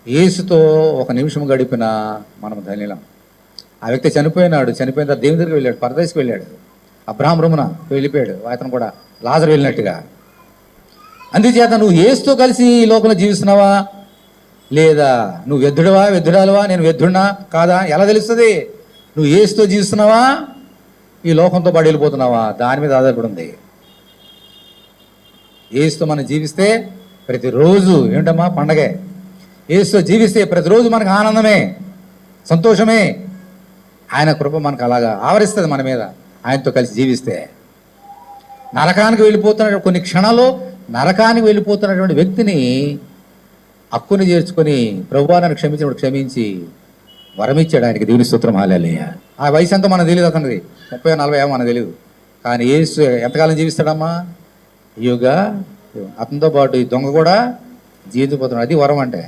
యేసుతో ఒక నిమిషం గడిపిన మనం ధన్యులం. ఆ వ్యక్తి చనిపోయినాడు. చనిపోయిన తర్వాత దేవుని దగ్గరికి వెళ్ళాడు, పరదేశికి వెళ్ళాడు. అబ్రహాం రొమ్మున వెళ్ళిపోయాడు, అతను కూడా లాజరు వెళ్ళినట్టుగా. అందుచేత నువ్వు యేసుతో కలిసి ఈ లోకంలో జీవిస్తున్నావా లేదా? నువ్వు వ్యర్థుడాలువా? నేను వ్యర్థుడినా కాదా ఎలా తెలుస్తుంది? నువ్వు యేసుతో జీవిస్తున్నావా, ఈ లోకంతో పాటు వెళ్ళిపోతున్నావా? దాని మీద ఆధారపడి ఉంది. యేసుతో మనం జీవిస్తే ప్రతిరోజు ఏంటమ్మా పండగే. యేసుతో జీవిస్తే ప్రతిరోజు మనకు ఆనందమే, సంతోషమే. ఆయన కృప మనకు అలాగా ఆవరిస్తుంది మన మీద. ఆయనతో కలిసి జీవిస్తే నరకానికి వెళ్ళిపోతున్న కొన్ని క్షణాల్లో నరకానికి వెళ్ళిపోతున్నటువంటి వ్యక్తిని హక్కుని చేర్చుకొని ప్రభువా నన్ను క్షమించినప్పుడు క్షమించి వరమిచ్చాడు ఆయనకి. దేవుని స్తోత్రం, హల్లెలూయా. ఆ వయసు ఎంతో మనకు తెలియదు, అతనిది 30-40 మనకు తెలియదు. కానీ యేసు ఎంతకాలం జీవిస్తాడమ్మా? అతనితో పాటు ఈ దొంగ కూడా జీవించిపోతున్నాడు. అది వరం అంటే.